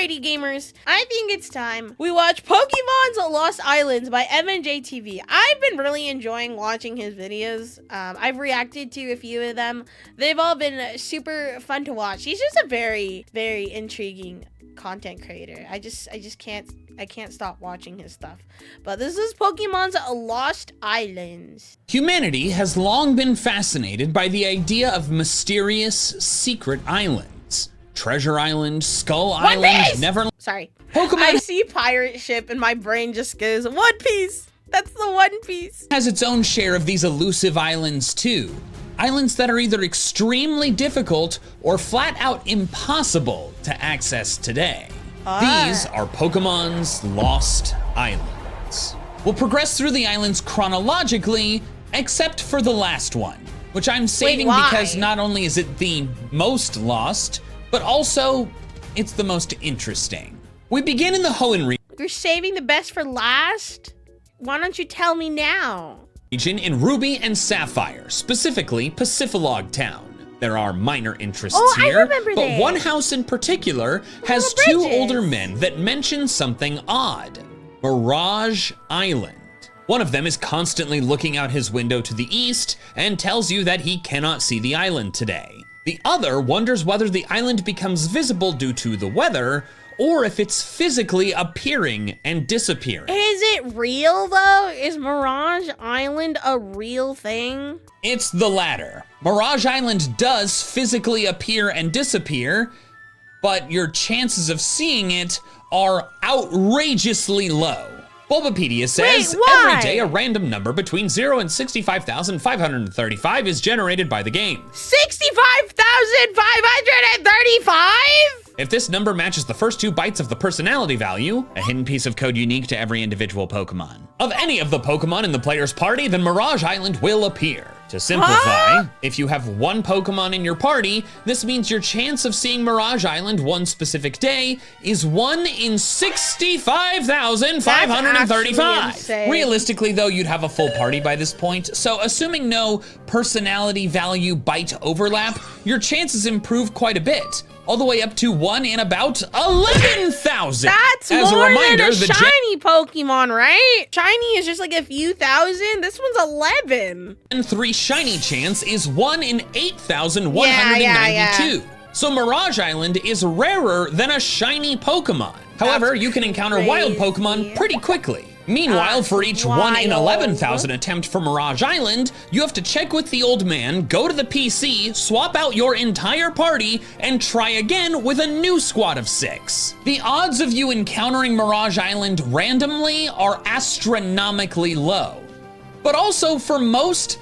Alrighty, gamers. I think it's time we watch Pokemon's Lost Islands by MandJTV. I've been really enjoying watching his videos. I've reacted to a few of them. They've all been super fun to watch. He's just a very, very intriguing content creator. I can't stop watching his stuff. But this is Pokemon's Lost Islands. Humanity has long been fascinated by the idea of mysterious, secret islands. Treasure Island, Skull Island, Neverland. Sorry. Pokemon I see pirate ship and my brain just goes, One Piece. That's the One Piece. has its own share of these elusive islands too. Islands that are either extremely difficult or flat out impossible to access today. These are Pokemon's Lost Islands. We'll progress through the islands chronologically, except for the last one, which I'm saving because not only is it the most lost, but also it's the most interesting. We begin in the Hoenn region. You're saving the best for last? Why don't you tell me now? In Ruby and Sapphire, specifically Pacifilog Town. There are minor interests I here, remember but this. one house in particular has the two bridges. older men that mention something odd. Mirage Island. One of them is constantly looking out his window to the east and tells you that he cannot see the island today. The other wonders whether the island becomes visible due to the weather or if it's physically appearing and disappearing. Is it real though? Is Mirage Island a real thing? It's the latter. Mirage Island does physically appear and disappear, but your chances of seeing it are outrageously low. Bulbapedia says every day a random number between 0 and 65,535 is generated by the game. 65,535? If this number matches the first 2 bytes of the personality value, a hidden piece of code unique to every individual Pokemon, of any of the Pokemon in the player's party, then Mirage Island will appear. To simplify, if you have one Pokemon in your party, this means your chance of seeing Mirage Island one specific day is 1 in 65,535. Realistically though, you'd have a full party by this point, so assuming no personality value byte overlap, your chances improve quite a bit, all the way up to 1 in about 11,000. That's As more a reminder, than a shiny Pokemon, right? Shiny is just like a few thousand. This one's 11. And 3 shiny chance is 1 in 8,192. So Mirage Island is rarer than a shiny Pokemon. However, you can encounter wild Pokemon pretty quickly. Meanwhile, for each 1 in 11,000 attempt for Mirage Island, you have to check with the old man, go to the PC, swap out your entire party, and try again with a new squad of 6. The odds of you encountering Mirage Island randomly are astronomically low. But also, for most,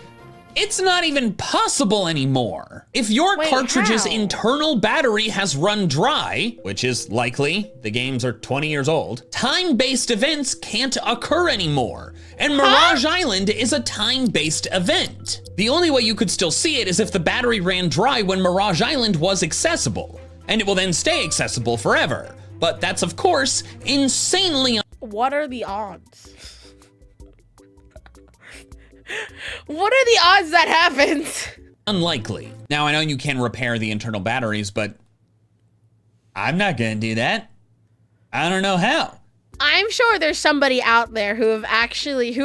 it's not even possible anymore. If your cartridge's internal battery has run dry, which is likely, the games are 20 years old, time-based events can't occur anymore. And Mirage Island is a time-based event. The only way you could still see it is if the battery ran dry when Mirage Island was accessible, and it will then stay accessible forever. But that's, of course, insanely. What are the odds? What are the odds that happens? Unlikely. Now, I know you can repair the internal batteries, but I'm not gonna do that. I don't know how. I'm sure there's somebody out there who has actually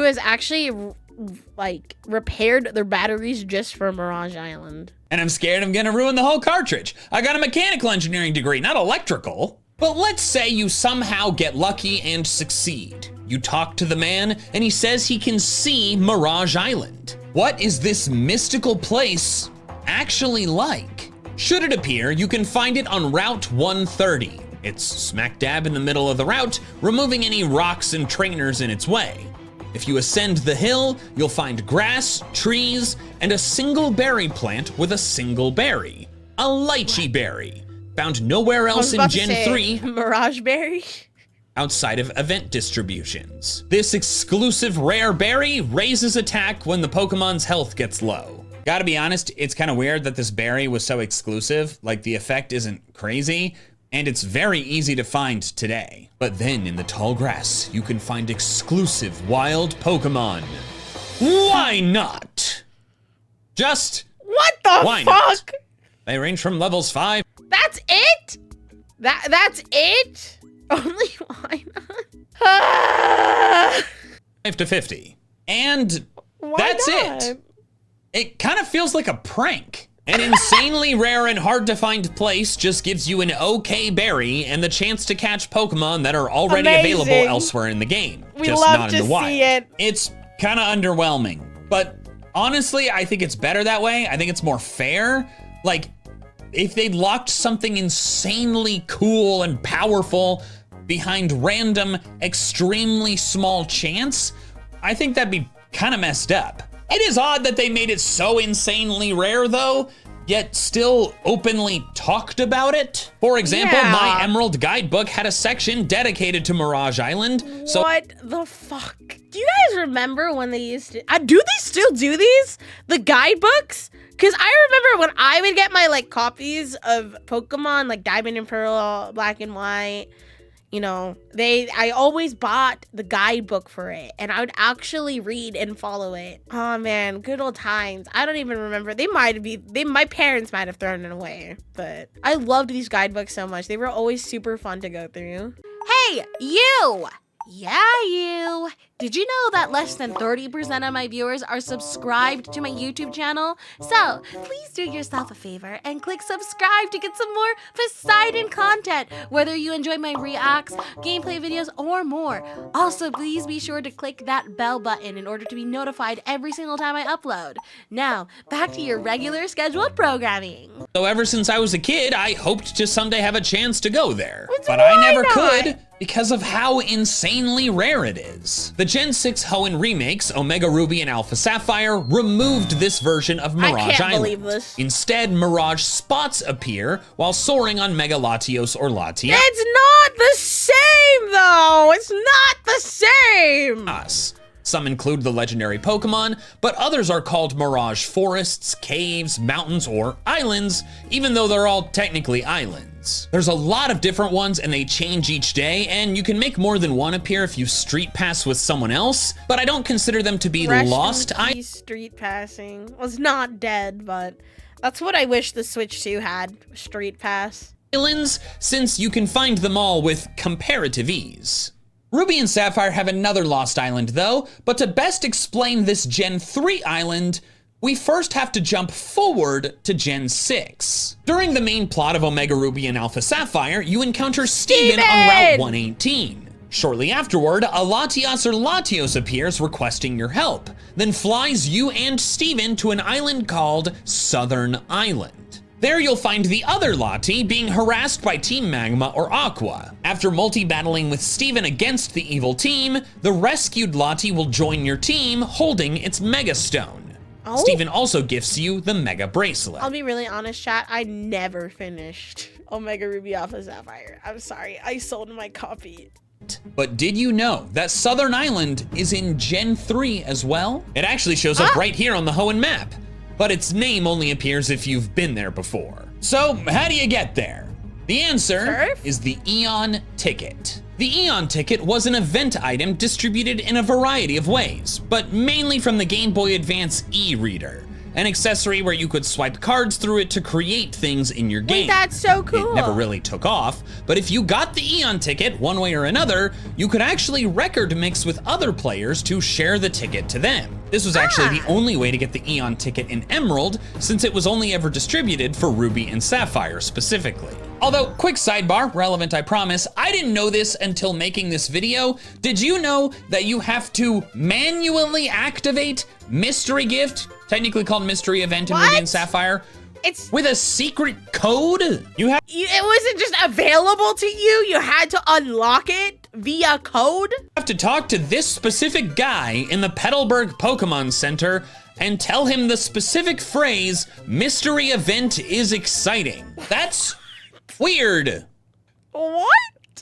like repaired their batteries just for Mirage Island. And I'm scared I'm gonna ruin the whole cartridge. I got a mechanical engineering degree, not electrical. But let's say you somehow get lucky and succeed. You talk to the man, and he says he can see Mirage Island. What is this mystical place actually like? Should it appear, you can find it on Route 130. It's smack dab in the middle of the route, removing any rocks and trainers in its way. If you ascend the hill, you'll find grass, trees, and a single berry plant with a single berry. A lychee berry, found nowhere else in Gen 3. Mirage Berry? Outside of event distributions. This exclusive rare berry raises attack when the Pokemon's health gets low. Gotta be honest, it's kind of weird that this berry was so exclusive, like the effect isn't crazy, and it's very easy to find today. But then in the tall grass, you can find exclusive wild Pokemon. Why not? Just what the why fuck? Not? They range from levels 5. That's it? That's it? Only why not? 5-50. And Why that's not? it. It kind of feels like a prank. An insanely rare and hard to find place just gives you an okay berry and the chance to catch Pokemon that are already available elsewhere in the game. We just love not to in the wild. see it. It's kind of underwhelming, but honestly, I think it's better that way. I think it's more fair. Like, if they locked something insanely cool and powerful behind random, extremely small chance, I think that'd be kind of messed up. It is odd that they made it so insanely rare though, yet still openly talked about it. For example, my Emerald guidebook had a section dedicated to Mirage Island. So what the fuck? Do you guys remember when they used to, do they still do these? The guidebooks? Cause I remember when I would get my like copies of Pokemon, like Diamond and Pearl, Black and White, you know, I always bought the guidebook for it and I would actually read and follow it. Oh man, good old times. I don't even remember. My parents might have thrown it away, but I loved these guidebooks so much. They were always super fun to go through. Hey, you! Yeah, you! Did you know that less than 30% of my viewers are subscribed to my YouTube channel? So, please do yourself a favor and click subscribe to get some more Poseidon content, whether you enjoy my reacts, gameplay videos, or more. Also, please be sure to click that bell button in order to be notified every single time I upload. Now, back to your regular scheduled programming. So ever since I was a kid, I hoped to someday have a chance to go there. But I never could because of how insanely rare it is. The Gen 6 Hoenn remakes, Omega Ruby and Alpha Sapphire, removed this version of Mirage I can't Island. believe this. Instead, Mirage spots appear while soaring on Mega Latios or Latias. It's not the same, though! It's not the same! Some include the legendary Pokemon, but others are called Mirage Forests, Caves, Mountains, or Islands, even though they're all technically islands. There's a lot of different ones and they change each day, and you can make more than one appear if you street pass with someone else, but I don't consider them to be lost islands. Street passing was not dead, but that's what I wish the Switch 2 had, street pass. Islands, since you can find them all with comparative ease. Ruby and Sapphire have another lost island though, but to best explain this Gen 3 island, we first have to jump forward to Gen 6. During the main plot of Omega Ruby and Alpha Sapphire, you encounter Steven on Route 118. Shortly afterward, a Latias or Latios appears requesting your help, then flies you and Steven to an island called Southern Island. There you'll find the other Lati being harassed by Team Magma or Aqua. After multi-battling with Steven against the evil team, the rescued Lati will join your team holding its Mega Stone. Oh? Steven also gifts you the Mega Bracelet. I'll be really honest, chat, I never finished Omega Ruby Alpha Sapphire. I'm sorry, I sold my copy. But did you know that Southern Island is in Gen 3 as well? It actually shows up right here on the Hoenn map, but its name only appears if you've been there before. So how do you get there? The answer is the Eon Ticket. The Eon Ticket was an event item distributed in a variety of ways, but mainly from the Game Boy Advance e-reader, an accessory where you could swipe cards through it to create things in your game. Wait, that's so cool. It never really took off, but if you got the Eon Ticket one way or another, you could actually record mix with other players to share the ticket to them. This was actually the only way to get the Eon Ticket in Emerald, since it was only ever distributed for Ruby and Sapphire specifically. Although, quick sidebar, relevant I promise, I didn't know this until making this video. Did you know that you have to manually activate Mystery Gift, technically called Mystery Event in Ruby and Sapphire, with a secret code? It wasn't just available to you, you had to unlock it via code? You have to talk to this specific guy in the Petalburg Pokemon Center and tell him the specific phrase, "Mystery Event is exciting." That's weird. What?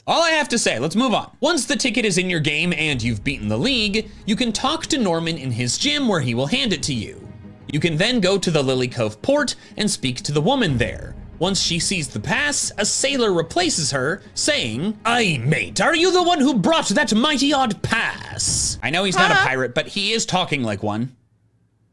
All I have to say, let's move on. Once the ticket is in your game and you've beaten the league, you can talk to Norman in his gym where he will hand it to you. You can then go to the Lily Cove port and speak to the woman there. Once she sees the pass, a sailor replaces her, saying, "Aye, mate, are you the one who brought that mighty odd pass?" I know he's not a pirate, but he is talking like one.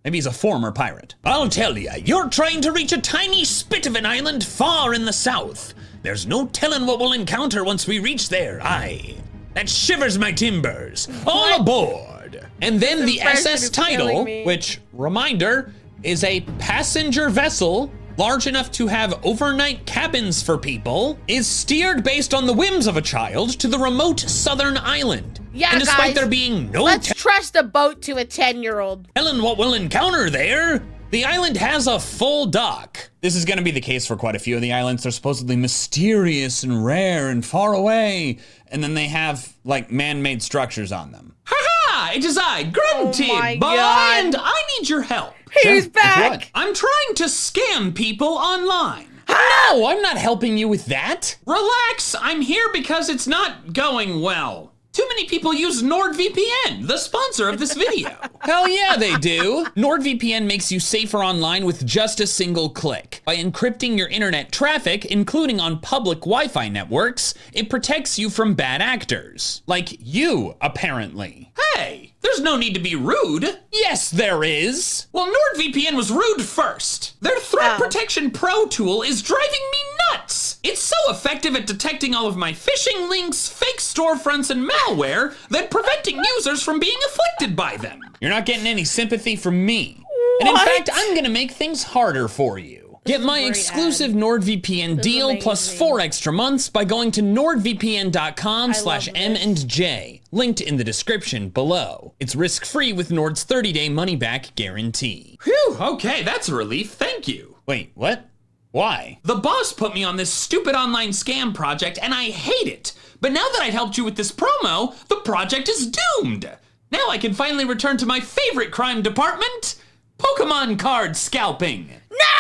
Maybe he's a former pirate. "I'll tell ya, you're trying to reach a tiny spit of an island far in the south. There's no telling what we'll encounter once we reach there. Aye, that shivers my timbers. All aboard. And then the SS Tidal, which, reminder, is a passenger vessel large enough to have overnight cabins for people, is steered based on the whims of a child to the remote southern island. Yeah, and despite guys, there being no let's trust a boat to a 10-year-old. telling what we'll encounter there, the island has a full dock. This is gonna be the case for quite a few of the islands. They're supposedly mysterious and rare and far away, and then they have like man-made structures on them. Ha! It is I, Grunty my Boy, God. and I need your help. He's Sure, back. what? I'm trying to scam people online. No, I'm not helping you with that. Relax, I'm here because it's not going well. Too many people use NordVPN, the sponsor of this video. Hell yeah, they do. NordVPN makes you safer online with just a single click. By encrypting your internet traffic, including on public Wi-Fi networks, it protects you from bad actors. Like you, apparently. Hey, there's no need to be rude. Yes, there is. Well, NordVPN was rude first. Their Threat Protection Pro tool is driving me nuts. It's so effective at detecting all of my phishing links, fake storefronts, and malware that preventing users from being afflicted by them. You're not getting any sympathy from me. And in fact, I'm gonna make things harder for you. Get my exclusive NordVPN deal plus 4 extra months by going to nordvpn.com/M&J, linked in the description below. It's risk-free with Nord's 30-day money-back guarantee. Phew, okay, that's a relief, thank you. Wait, what? Why? The boss put me on this stupid online scam project and I hate it. But now that I helped you with this promo, the project is doomed. Now I can finally return to my favorite crime department, Pokémon card scalping.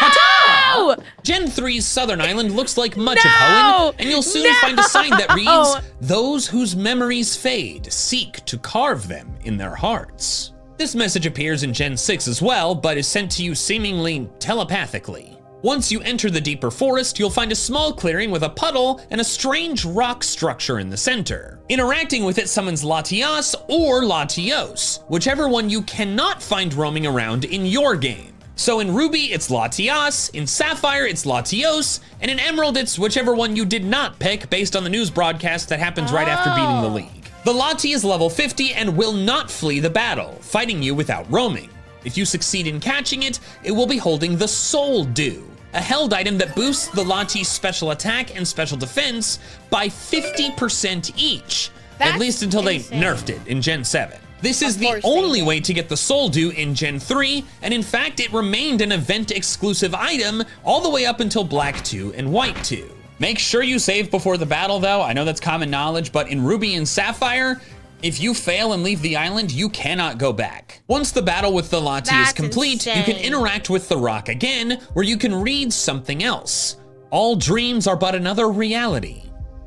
No! Gen 3's Southern Island looks like much of Hoenn, and you'll soon find a sign that reads, "Those whose memories fade seek to carve them in their hearts." This message appears in Gen 6 as well, but is sent to you seemingly telepathically. Once you enter the deeper forest, you'll find a small clearing with a puddle and a strange rock structure in the center. Interacting with it summons Latias or Latios, whichever one you cannot find roaming around in your game. So in Ruby, it's Latias, in Sapphire, it's Latios, and in Emerald, it's whichever one you did not pick based on the news broadcast that happens right after beating the league. The Lati is level 50 and will not flee the battle, fighting you without roaming. If you succeed in catching it, it will be holding the Soul Dew, a held item that boosts the Lati's special attack and special defense by 50% each, at least until they nerfed it in Gen 7. This is the only way to get the Soul Dew in Gen 3, and in fact it remained an event-exclusive item all the way up until Black 2 and White 2. Make sure you save before the battle though, I know that's common knowledge, but in Ruby and Sapphire, if you fail and leave the island, you cannot go back. Once the battle with the Lati is complete, you can interact with the rock again, where you can read something else. All dreams are but another reality.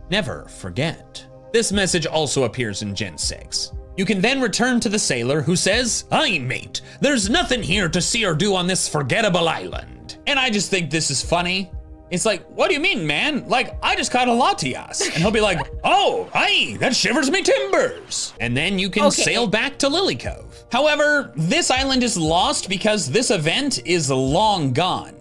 Never forget. This message also appears in Gen 6. You can then return to the sailor who says, "Aye, mate, there's nothing here to see or do on this forgettable island." And I just think this is funny. It's like, what do you mean, man? Like, I just caught a Latias. And he'll be like, "Oh, aye, that shivers me timbers." And then you can sail back to Lily Cove. However, this island is lost because this event is long gone.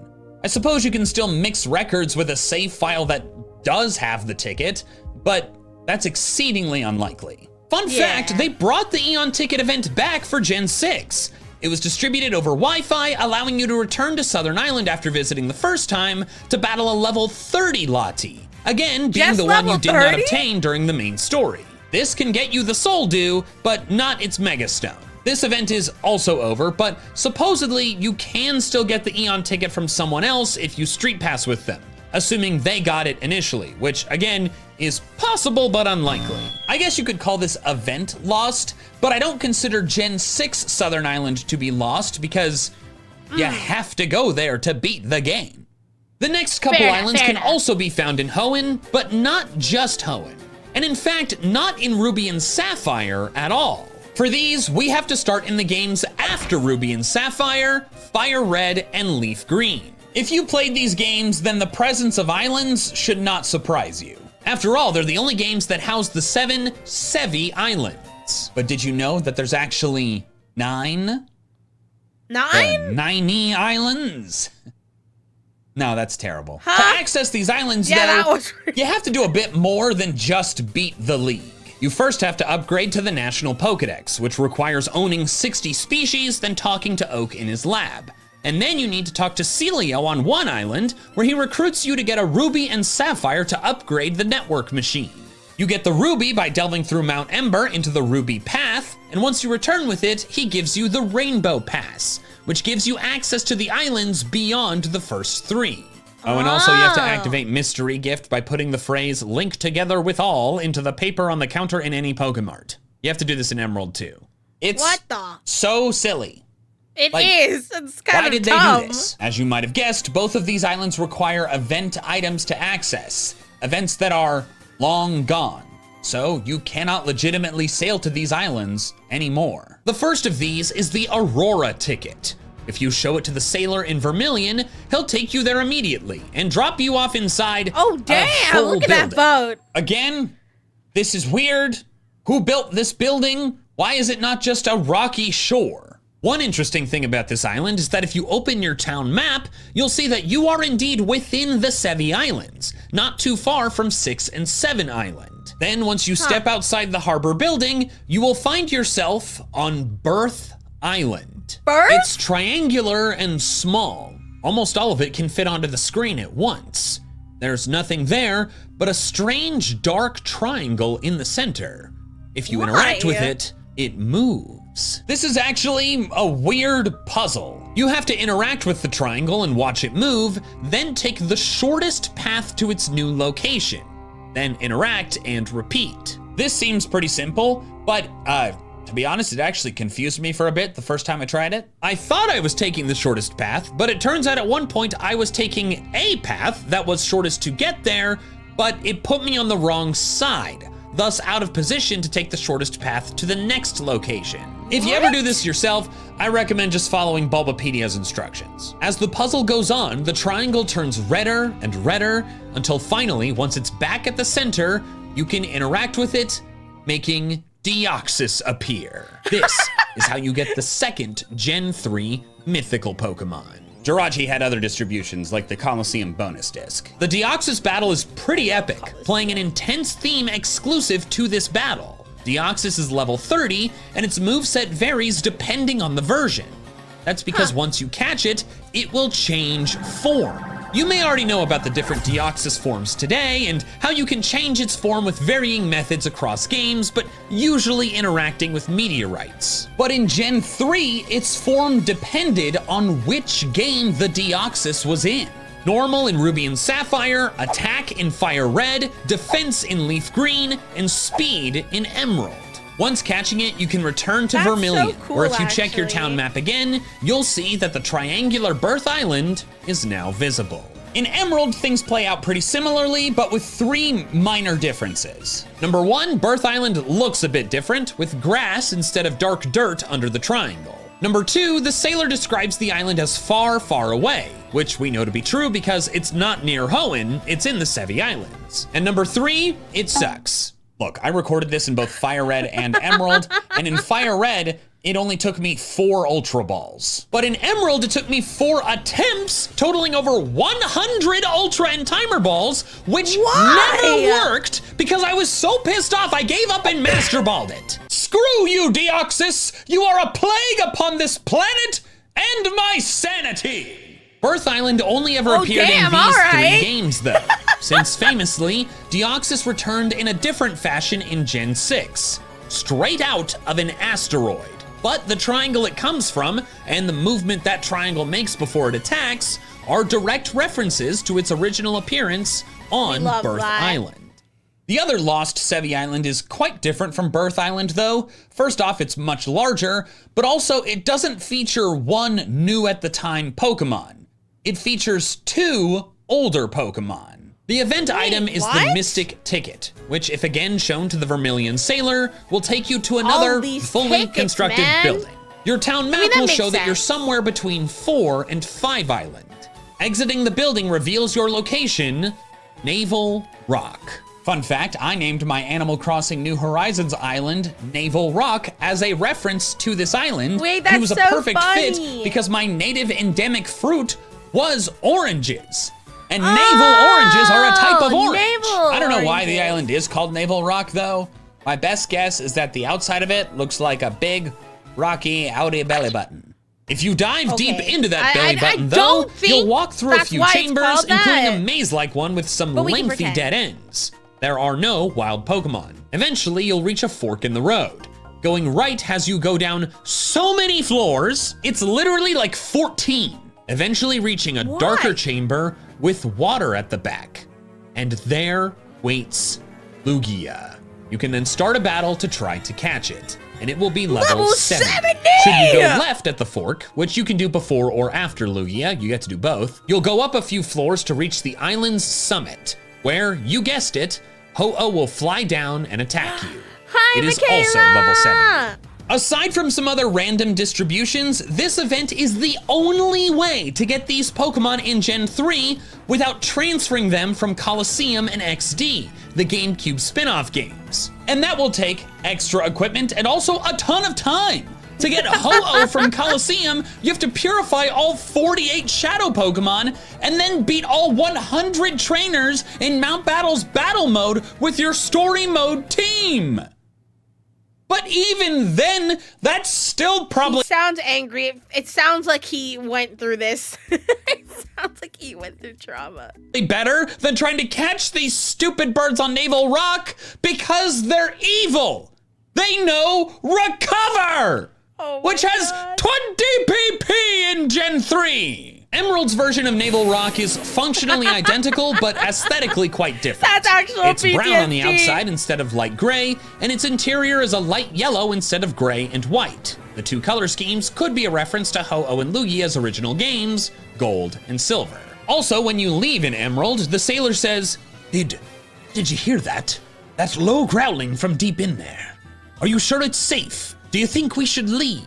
I suppose you can still mix records with a save file that does have the ticket, but that's exceedingly unlikely. Fun fact, they brought the Eon Ticket event back for Gen 6. It was distributed over Wi-Fi, allowing you to return to Southern Island after visiting the first time to battle a level 30 Lati. Again, being the one you did not obtain during the main story. This can get you the Soul Dew, but not its Mega Stone. This event is also over, but supposedly you can still get the Eon Ticket from someone else if you Street Pass with them, assuming they got it initially, which again, is possible but unlikely. I guess you could call this event lost, but I don't consider Gen 6 Southern Island to be lost because you have to go there to beat the game. The next couple islands can also be found in Hoenn, but not just Hoenn. And in fact, not in Ruby and Sapphire at all. For these, we have to start in the games after Ruby and Sapphire, Fire Red, and Leaf Green. If you played these games, then the presence of islands should not surprise you. After all, they're the only games that house the 7 Sevi Islands. But did you know that there's actually 9? 9? 9 Islands. No, that's terrible. Huh? To access these islands, Yeah, though, that was you have to do a bit more than just beat the league. You first have to upgrade to the National Pokédex, which requires owning 60 species, then talking to Oak in his lab. And then you need to talk to Celio on one island, where he recruits you to get a Ruby and Sapphire to upgrade the network machine. You get the Ruby by delving through Mount Ember into the Ruby Path, and once you return with it, he gives you the Rainbow Pass, which gives you access to the islands beyond the first 3. Oh, and also you have to activate Mystery Gift by putting the phrase "link together with all" into the paper on the counter in any Pokemart. You have to do this in Emerald too. It's what the? So silly. It is. It's kind Why of did dumb. they do this? As you might have guessed, both of these islands require event items to access. Events that are long gone. So you cannot legitimately sail to these islands anymore. The first of these is the Aurora ticket. If you show it to the sailor in Vermilion, he'll take you there immediately and drop you off inside Oh, a damn. full Look at building. that boat. Again, this is weird. Who built this building? Why is it not just a rocky shore? One interesting thing about this island is that if you open your town map, you'll see that you are indeed within the Sevi Islands, not too far from 6 and 7 Island. Then once you step outside the harbor building, you will find yourself on Birth Island. Birth? It's triangular and small. Almost all of it can fit onto the screen at once. There's nothing there but a strange dark triangle in the center. If you interact with it, it moves. This is actually a weird puzzle. You have to interact with the triangle and watch it move, then take the shortest path to its new location, then interact and repeat. This seems pretty simple, but to be honest, it actually confused me for a bit the first time I tried it. I thought I was taking the shortest path, but it turns out at one point I was taking a path that was shortest to get there, but it put me on the wrong side, thus out of position to take the shortest path to the next location. If you ever do this yourself, I recommend just following Bulbapedia's instructions. As the puzzle goes on, the triangle turns redder and redder until finally, once it's back at the center, you can interact with it, making Deoxys appear. This is how you get the second Gen 3 mythical Pokemon. Jirachi had other distributions like the Coliseum bonus disc. The Deoxys battle is pretty epic, playing an intense theme exclusive to this battle. Deoxys is level 30, and its moveset varies depending on the version. That's because once you catch it, it will change form. You may already know about the different Deoxys forms today and how you can change its form with varying methods across games, but usually interacting with meteorites. But in Gen 3, its form depended on which game the Deoxys was in. Normal in Ruby and Sapphire, Attack in Fire Red, Defense in Leaf Green, and Speed in Emerald. Once catching it, you can return to Vermilion, so cool, where if you check your actually. town map again, you'll see that the triangular Birth Island is now visible. In Emerald, things play out pretty similarly, but with 3 minor differences. Number 1, Birth Island looks a bit different, with grass instead of dark dirt under the triangle. Number 2, the sailor describes the island as far, far away, which we know to be true because it's not near Hoenn, it's in the Sevi Islands. And number 3, it sucks. Look, I recorded this in both Fire Red and Emerald, and in Fire Red, it only took me 4 Ultra Balls. But in Emerald, it took me 4 attempts, totaling over 100 Ultra and Timer Balls, which never worked because I was so pissed off I gave up and Master Balled it. Screw you, Deoxys! You are a plague upon this planet and my sanity! Birth Island only ever appeared in these 3 games, though, since famously, Deoxys returned in a different fashion in Gen 6, straight out of an asteroid. But the triangle it comes from, and the movement that triangle makes before it attacks, are direct references to its original appearance on Birth Island. The other lost Sevi Island is quite different from Birth Island, though. First off, it's much larger, but also it doesn't feature one new-at-the-time Pokemon. It features 2 older Pokemon. The event item is the Mystic Ticket, which, if again shown to the Vermilion Sailor, will take you to another fully constructed building. Your town map will show that you're somewhere between 4 and 5 Island. Exiting the building reveals your location, Navel Rock. Fun fact, I named my Animal Crossing New Horizons island Navel Rock as a reference to this island. Wait, that's it was a so perfect funny. fit because my native endemic fruit was oranges. And navel oranges are a type of orange. I don't know why the island is called Navel Rock, though. My best guess is that the outside of it looks like a big, rocky, outy belly button. If you dive deep into that belly button, though, you'll walk through a few chambers, including a maze-like one with some lengthy dead ends. There are no wild Pokemon. Eventually, you'll reach a fork in the road. Going right has you go down so many floors, it's literally like 14. Eventually reaching a darker chamber with water at the back. And there waits Lugia. You can then start a battle to try to catch it. And it will be level 70. Should you go left at the fork, which you can do before or after Lugia, you get to do both, you'll go up a few floors to reach the island's summit, where, you guessed it, Ho-Oh will fly down and attack you. Hi, it is also level 70. Aside from some other random distributions, this event is the only way to get these Pokemon in Gen 3 without transferring them from Colosseum and XD, the GameCube spin-off games. And that will take extra equipment and also a ton of time. To get Ho-Oh from Colosseum, you have to purify all 48 Shadow Pokemon and then beat all 100 trainers in Mount Battle's battle mode with your story mode team. But even then, that's still probably— He sounds angry. It sounds like he went through this. It sounds like he went through trauma. Better than trying to catch these stupid birds on Navel Rock because they're evil. They know Recover, which has 20 PP in Gen 3. Emerald's version of Navel Rock is functionally identical, but aesthetically quite different. That's actual It's PTSD. brown on the outside instead of light gray, and its interior is a light yellow instead of gray and white. The two color schemes could be a reference to Ho-Oh and Lugia's original games, Gold and Silver. Also, when you leave in Emerald, the sailor says, Did you hear that? That low growling from deep in there. Are you sure it's safe? Do you think we should leave?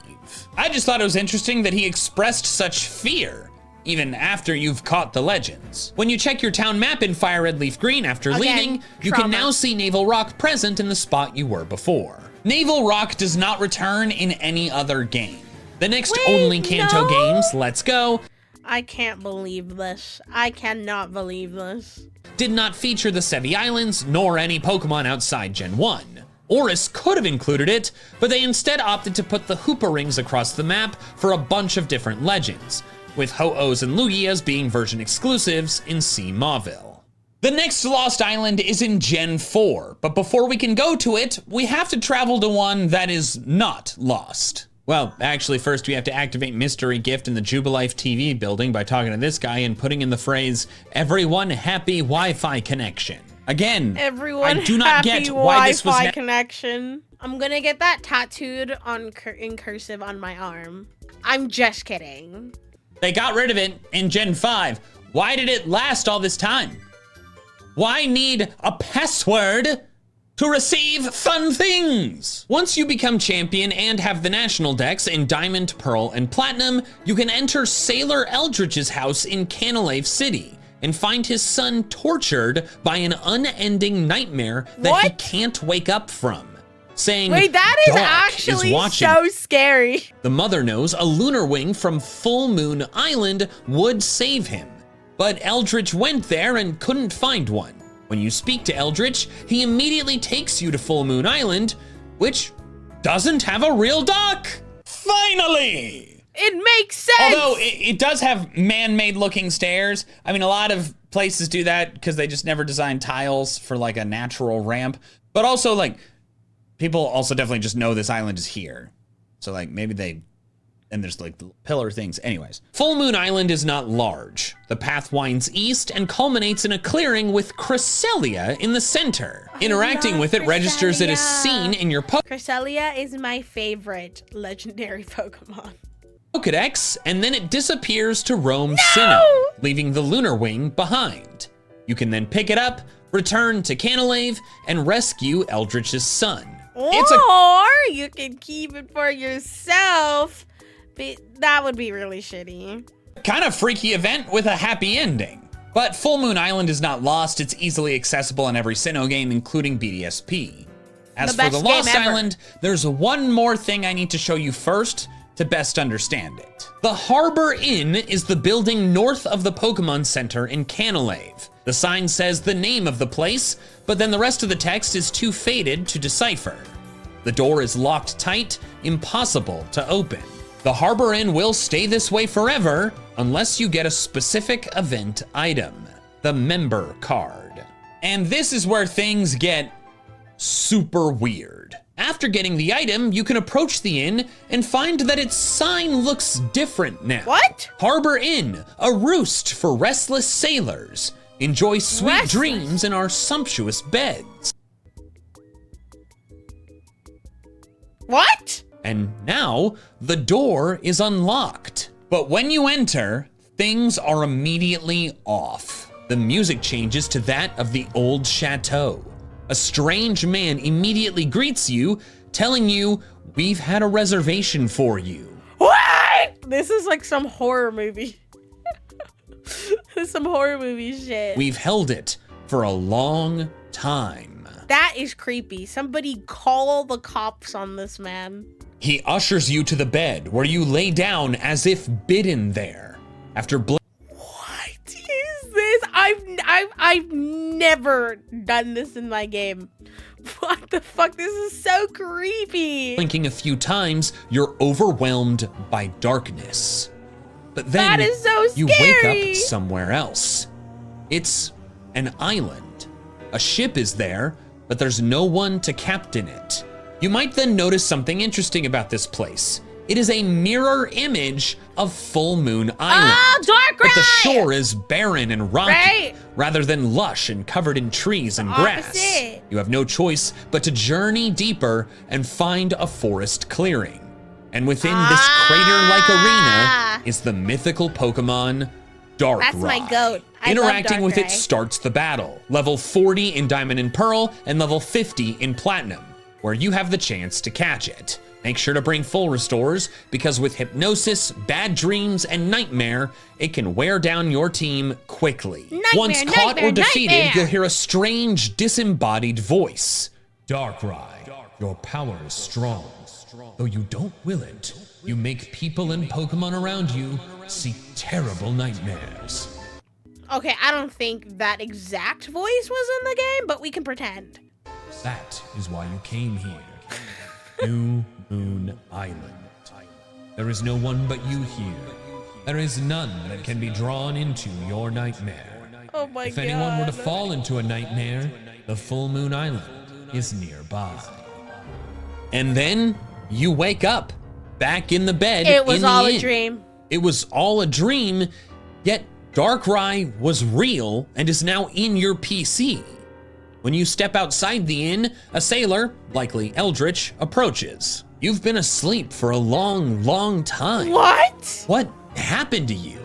I just thought it was interesting that he expressed such fear, even after you've caught the legends. When you check your town map in Fire Red Leaf Green after leaving, you can now see Navel Rock present in the spot you were before. Navel Rock does not return in any other game. The next only Kanto games, Let's Go, I can't believe this. I cannot believe this. did not feature the Sevi Islands nor any Pokemon outside Gen 1. Oris could have included it, but they instead opted to put the Hoopa Rings across the map for a bunch of different legends, with Ho-Ohs and Lugias being version exclusives in C Mauville. The next Lost Island is in Gen 4, but before we can go to it, we have to travel to one that is not lost. Well, actually, first we have to activate Mystery Gift in the Jubilife TV building by talking to this guy and putting in the phrase, "Everyone happy Wi-Fi connection." Again, Everyone I do not get why this was Wi-Fi connection. I'm gonna get that tattooed on in cursive on my arm. I'm just kidding. They got rid of it in Gen 5. Why did it last all this time? Why need a password to receive fun things? Once you become champion and have the national dex in Diamond, Pearl, and Platinum, you can enter Sailor Eldritch's house in Canalave City and find his son tortured by an unending nightmare that he can't wake up from, saying, Wait, that is "Dark actually is watching." so scary. The mother knows a lunar wing from Full Moon Island would save him, but Eldritch went there and couldn't find one. When you speak to Eldritch, he immediately takes you to Full Moon Island, which doesn't have a real dock. Finally! It makes sense. Although it does have man-made looking stairs. I mean, a lot of places do that because they just never design tiles for like a natural ramp. But also, like, people also definitely just know this island is here. So like maybe they, and there's like the pillar things. Anyways, Full Moon Island is not large. The path winds east and culminates in a clearing with Cresselia in the center. Interacting with it registers it as seen in your Cresselia is my favorite legendary Pokemon. Pokedex, and then it disappears to roam Sinnoh, leaving the lunar wing behind. You can then pick it up, return to Canalave, and rescue Eldritch's son. Or you can keep it for yourself, but that would be really shitty. Kind of freaky event with a happy ending. But Full Moon Island is not lost. It's easily accessible in every Sinnoh game, including BDSP. As for the Lost Island, there's one more thing I need to show you first, to best understand it. The Harbor Inn is the building north of the Pokémon Center in Canalave. The sign says the name of the place, but then the rest of the text is too faded to decipher. The door is locked tight, impossible to open. The Harbor Inn will stay this way forever unless you get a specific event item, the member card. And this is where things get super weird. After getting the item, you can approach the inn and find that its sign looks different now. What? Harbor Inn, a roost for restless sailors. Enjoy sweet dreams in our sumptuous beds. What? And now the door is unlocked. But when you enter, things are immediately off. The music changes to that of the old chateau. A strange man immediately greets you, telling you, "We've had a reservation for you." What? This is like some horror movie. This is some horror movie shit. "We've held it for a long time." That is creepy. Somebody call the cops on this man. He ushers you to the bed where you lay down as if bidden there. After What is this? I've never done this in my game. What the fuck? This is so creepy. blinking a few times, you're overwhelmed by darkness. But then That is so you wake scary. up somewhere else. It's an island. A ship is there, but there's no one to captain it. You might then notice something interesting about this place. It is a mirror image of Full Moon Island. Oh, Dark But the Ride! shore is barren and rocky, Right. rather than lush and covered in trees and grass. Opposite. You have no choice but to journey deeper and find a forest clearing. And within this crater-like arena is the mythical Pokemon Darkrai. That's my goat. I love Interacting with it Darkrai. starts the battle. Level 40 in Diamond and Pearl and level 50 in Platinum, where you have the chance to catch it. Make sure to bring full restores, because with Hypnosis, Bad Dreams, and Nightmare, it can wear down your team quickly. Nightmare, Once caught nightmare, or defeated, nightmare. you'll hear a strange, disembodied voice. Darkrai, your power is strong. Though you don't will it, you make people and Pokemon around you see terrible nightmares. Okay, I don't think that exact voice was in the game, but we can pretend. That is why you came here. New Moon Island. There is no one but you here. There is none that can be drawn into your nightmare. Oh my god. If anyone were to fall into a nightmare, the Full Moon Island is nearby. And then you wake up, back in the bed. It was in the all a inn. dream. It was all a dream, yet Darkrai was real and is now in your PC. When you step outside the inn, a sailor, likely Eldritch, approaches. You've been asleep for a long, long time. What? What happened to you?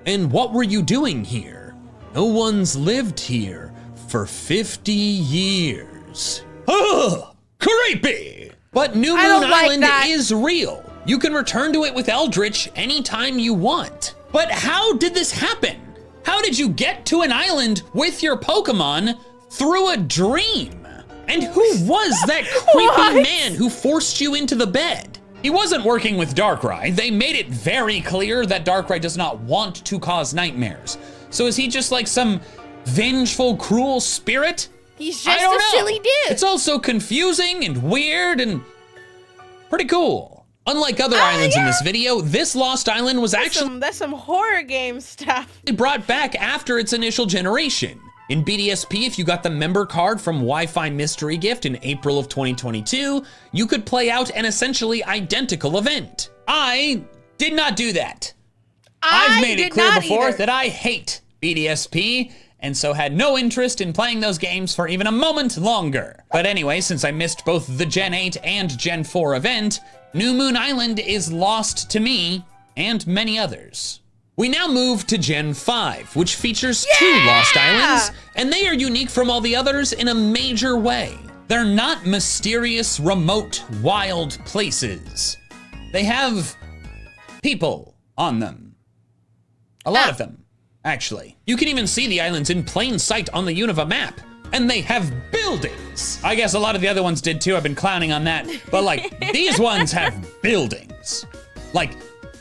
And what were you doing here? No one's lived here for 50 years. Ugh, creepy! But New I don't Moon like Island that. is real. You can return to it with Eldritch anytime you want. But how did this happen? How did you get to an island with your Pokemon through a dream? And who was that creepy What? man who forced you into the bed? He wasn't working with Darkrai. They made it very clear that Darkrai does not want to cause nightmares. So is he just like some vengeful, cruel spirit? He's I just don't a know. silly dude. It's also confusing and weird and pretty cool. Unlike other islands in this video, this Lost Island was actually that's some horror game stuff. brought back after its initial generation. In BDSP, if you got the member card from Wi-Fi Mystery Gift in April of 2022, you could play out an essentially identical event. I did not do that. I've made it clear before that I hate BDSP, and so had no interest in playing those games for even a moment longer. But anyway, since I missed both the Gen 8 and Gen 4 event, New Moon Island is lost to me and many others. We now move to Gen 5, which features two Lost Islands, and they are unique from all the others in a major way. They're not mysterious, remote, wild places. They have people on them. A lot of them, actually. You can even see the islands in plain sight on the Unova map, and they have buildings. I guess a lot of the other ones did too, I've been clowning on that, but like, these ones have buildings. like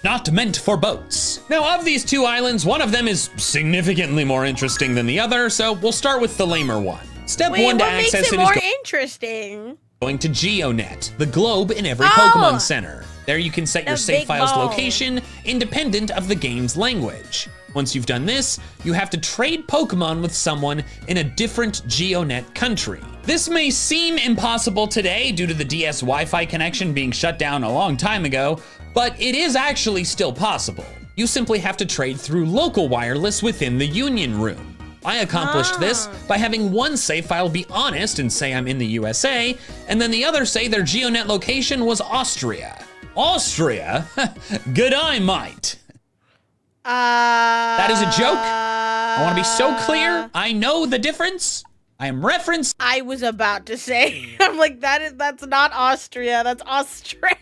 not meant for boats. Now, of these two islands, one of them is significantly more interesting than the other, so we'll start with the lamer one. Step one to access it is more interesting? Going to GeoNet, the globe in every Pokemon Center. There you can set your save file's location independent of the game's language. Once you've done this, you have to trade Pokemon with someone in a different GeoNet country. This may seem impossible today due to the DS Wi-Fi connection being shut down a long time ago, but it is actually still possible. You simply have to trade through local wireless within the Union Room. I accomplished this by having one save file be honest and say I'm in the USA, and then the other say their GeoNet location was Austria. Austria? Good eye, mate. That is a joke. I want to be so clear. I know the difference. I am referenced. I was about to say, I'm like, that's not Austria, that's Australia.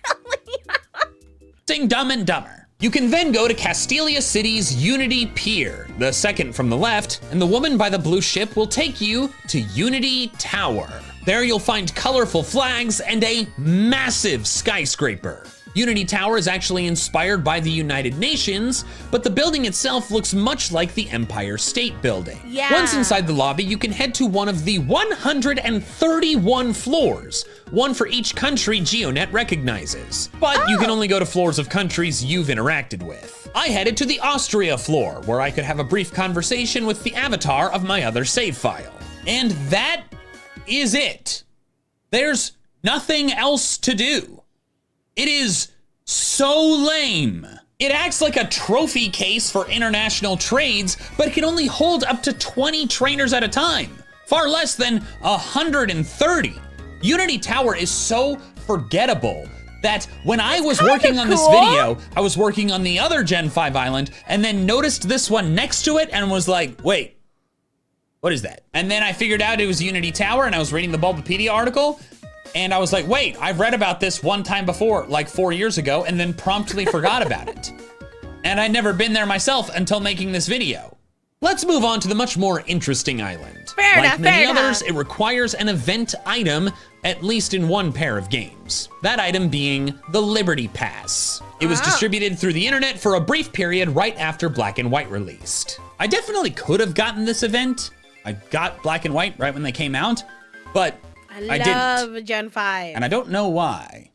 Sing Dumb and Dumber. You can then go to Castelia City's Unity Pier, the second from the left, and the woman by the blue ship will take you to Unity Tower. There you'll find colorful flags and a massive skyscraper. Unity Tower is actually inspired by the United Nations, but the building itself looks much like the Empire State Building. Yeah. Once inside the lobby, you can head to one of the 131 floors, one for each country GeoNet recognizes. But you can only go to floors of countries you've interacted with. I headed to the Austria floor, where I could have a brief conversation with the avatar of my other save file. And that is it. There's nothing else to do. It is so lame. It acts like a trophy case for international trades, but it can only hold up to 20 trainers at a time, far less than 130. Unity Tower is so forgettable that when I was working on this video, I was working on the other Gen 5 island and then noticed this one next to it and was like, wait, what is that? And then I figured out it was Unity Tower and I was reading the Bulbapedia article. And I was like, wait, I've read about this one time before, like 4 years ago, and then promptly forgot about it. And I'd never been there myself until making this video. Let's move on to the much more interesting island. Like many others, it requires an event item, at least in one pair of games. That item being the Liberty Pass. It was distributed through the internet for a brief period right after Black and White released. I definitely could have gotten this event. I got Black and White right when they came out, but I didn't. Gen 5. And I don't know why.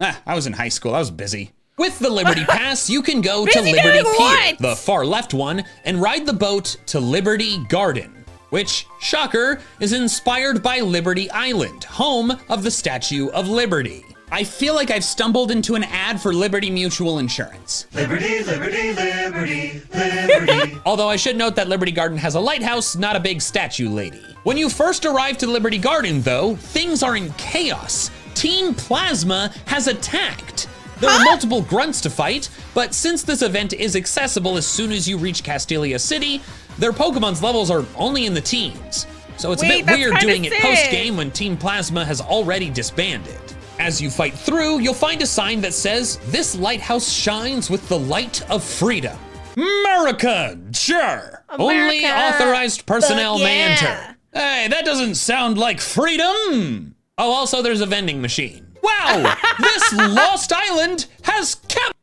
I was in high school, I was busy. With the Liberty Pass, you can go to Liberty Pier, the far left one, and ride the boat to Liberty Garden, which, shocker, is inspired by Liberty Island, home of the Statue of Liberty. I feel like I've stumbled into an ad for Liberty Mutual Insurance. Liberty, liberty, liberty, liberty. Although I should note that Liberty Garden has a lighthouse, not a big statue lady. When you first arrive to Liberty Garden, though, things are in chaos. Team Plasma has attacked. There are multiple grunts to fight, but since this event is accessible as soon as you reach Castelia City, their Pokemon's levels are only in the teens. So it's a bit weird doing it post-game when Team Plasma has already disbanded. As you fight through, you'll find a sign that says, "This lighthouse shines with the light of freedom." America, sure. Only authorized personnel may enter. Hey, that doesn't sound like freedom. Oh, also there's a vending machine. Wow, this lost island has kept.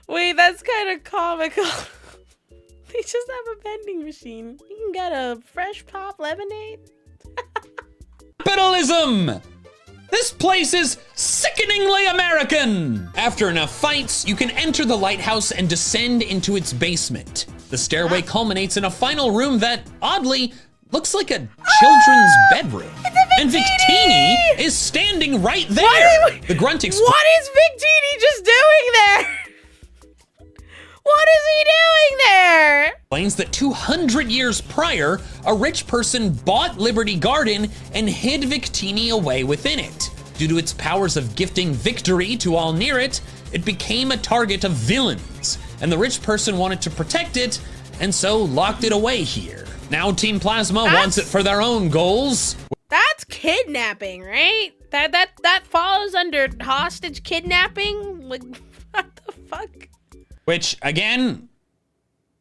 Wait, that's kind of comical. They just have a vending machine. You can get a fresh pop lemonade. Capitalism! This place is sickeningly American! After enough fights, you can enter the lighthouse and descend into its basement. The stairway culminates in a final room that, oddly, looks like a children's bedroom. And Victini is standing right there! The grunt What is Victini just doing there? What is he doing there? Explains that 200 years prior, a rich person bought Liberty Garden and hid Victini away within it. Due to its powers of gifting victory to all near it, it became a target of villains, and the rich person wanted to protect it, and so locked it away here. Now Team Plasma wants it for their own goals. That's kidnapping, right? That falls under hostage kidnapping? Like, what the fuck? Which, again,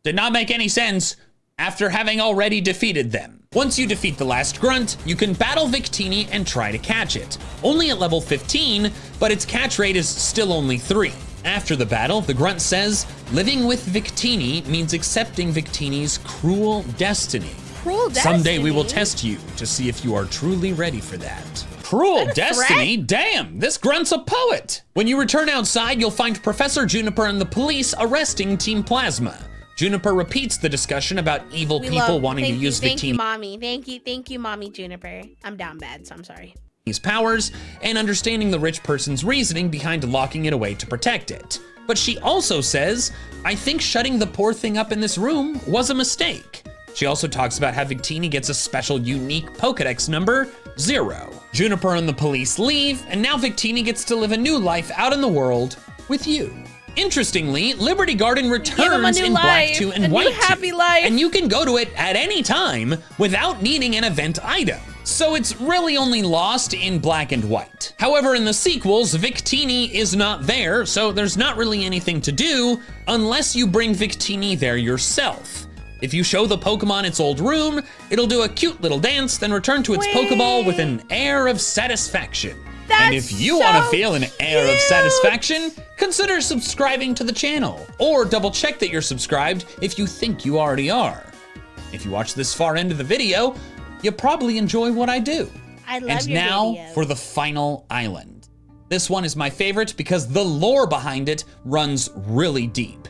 did not make any sense after having already defeated them. Once you defeat the last grunt, you can battle Victini and try to catch it. Only at level 15, but its catch rate is still only 3. After the battle, the grunt says, living with Victini means accepting Victini's cruel destiny. Cruel destiny? Someday we will test you to see if you are truly ready for that. Cruel destiny? Damn, this grunt's a poet. When you return outside, you'll find Professor Juniper and the police arresting Team Plasma. Juniper repeats the discussion about evil people wanting to use Victini. Thank you, Mommy. Thank you, Mommy Juniper. I'm down bad, so I'm sorry. His powers and understanding the rich person's reasoning behind locking it away to protect it. But she also says, I think shutting the poor thing up in this room was a mistake. She also talks about how Victini gets a special unique Pokedex number, 0. Juniper and the police leave, and now Victini gets to live a new life out in the world with you. Interestingly, Liberty Garden returns in Black 2 and White 2, happy life. and you can go to it at any time without needing an event item. So it's really only lost in Black and White. However, in the sequels, Victini is not there, so there's not really anything to do unless you bring Victini there yourself. If you show the Pokemon its old room, it'll do a cute little dance, then return to its Pokeball with an air of satisfaction. And if you want to feel an air of satisfaction, consider subscribing to the channel, or double check that you're subscribed if you think you already are. If you watch this far into the video, you probably enjoy what I do. I love and your now videos. for the final island. This one is my favorite because the lore behind it runs really deep.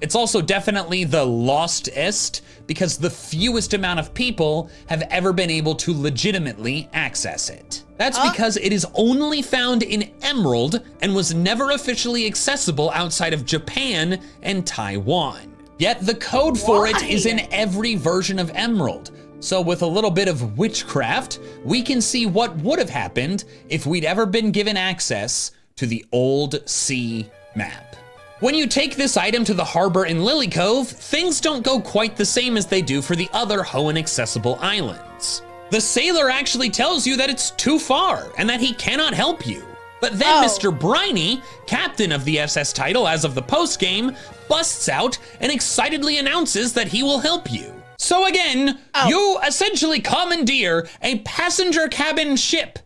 It's also definitely the lostest because the fewest amount of people have ever been able to legitimately access it. That's because it is only found in Emerald and was never officially accessible outside of Japan and Taiwan. Yet the code for it is in every version of Emerald. So with a little bit of witchcraft, we can see what would have happened if we'd ever been given access to the Old Sea map. When you take this item to the harbor in Lily Cove, things don't go quite the same as they do for the other Hoenn accessible islands. The sailor actually tells you that it's too far and that he cannot help you. But then Mr. Briny, captain of the SS title as of the postgame, busts out and excitedly announces that he will help you. So again, you essentially commandeer a passenger cabin ship.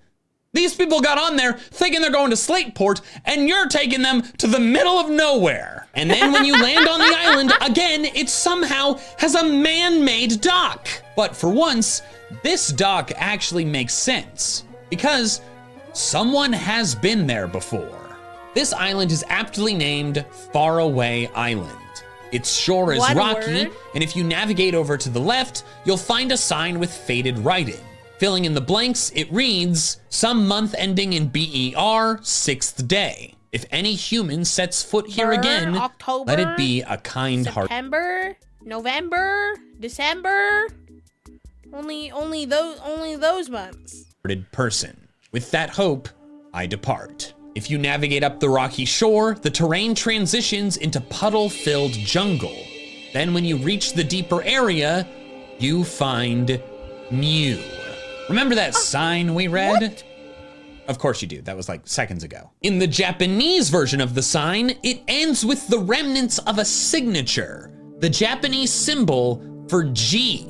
These people got on there thinking they're going to Slateport, and you're taking them to the middle of nowhere. And then when you land on the island, again, it somehow has a man-made dock. But for once, this dock actually makes sense, because someone has been there before. This island is aptly named Faraway Island. Its shore is rocky, and if you navigate over to the left, you'll find a sign with faded writing. Filling in the blanks, it reads, some month ending in BER, 6th day. If any human sets foot here again, October, let it be a kind heart. September, November, December, only those months. Person. With that hope, I depart. If you navigate up the rocky shore, the terrain transitions into puddle-filled jungle. Then when you reach the deeper area, you find Mew. Remember that sign we read? What? Of course you do, that was like seconds ago. In the Japanese version of the sign, it ends with the remnants of a signature, the Japanese symbol for G.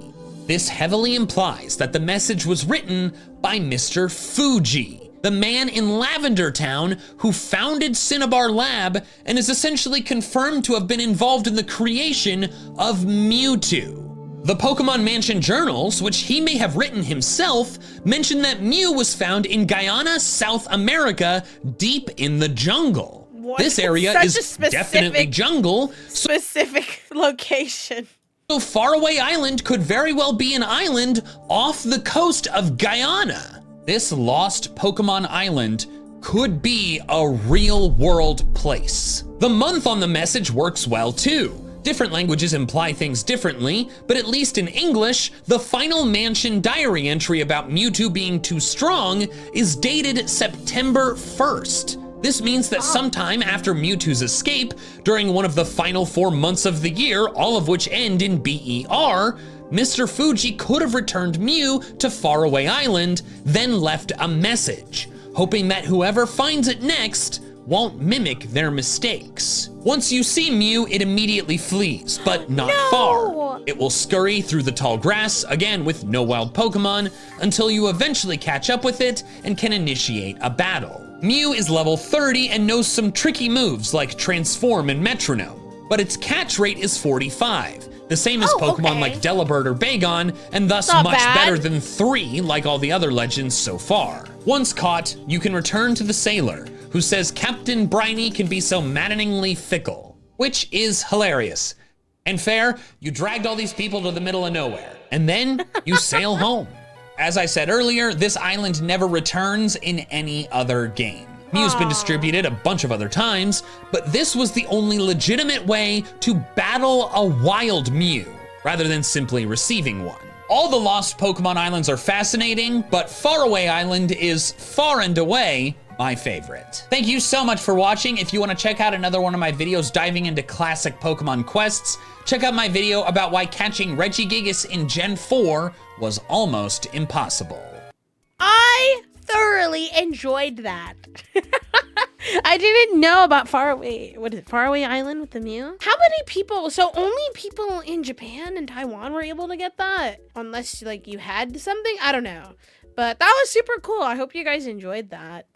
This heavily implies that the message was written by Mr. Fuji, the man in Lavender Town who founded Cinnabar Lab and is essentially confirmed to have been involved in the creation of Mewtwo. The Pokemon Mansion journals, which he may have written himself, mention that Mew was found in Guyana, South America, deep in the jungle. What? This area is definitely jungle. Specific location. So Faraway Island could very well be an island off the coast of Guyana. This lost Pokemon island could be a real world place. The month on the message works well too. Different languages imply things differently, but at least in English, the final Mansion diary entry about Mewtwo being too strong is dated September 1st. This means that sometime after Mewtwo's escape, during one of the final 4 months of the year, all of which end in BER, Mr. Fuji could have returned Mew to Faraway Island, then left a message, hoping that whoever finds it next won't mimic their mistakes. Once you see Mew, it immediately flees, but not far. It will scurry through the tall grass, again with no wild Pokemon, until you eventually catch up with it and can initiate a battle. Mew is level 30 and knows some tricky moves like Transform and Metronome, but its catch rate is 45. The same as Pokemon like Delibird or Bagon, and thus much better than 3 like all the other legends so far. Once caught, you can return to the sailor, who says Captain Briny can be so maddeningly fickle, which is hilarious. And fair, you dragged all these people to the middle of nowhere, and then you sail home. As I said earlier, this island never returns in any other game. Mew's been distributed a bunch of other times, but this was the only legitimate way to battle a wild Mew, rather than simply receiving one. All the lost Pokemon islands are fascinating, but Faraway Island is far and away my favorite. Thank you so much for watching. If you want to check out another one of my videos diving into classic Pokemon quests, check out my video about why catching Regigigas in Gen 4 was almost impossible. I thoroughly enjoyed that. I didn't know about Faraway Island with the Mew? How many people, so only people in Japan and Taiwan were able to get that? Unless like you had something, I don't know. But that was super cool. I hope you guys enjoyed that.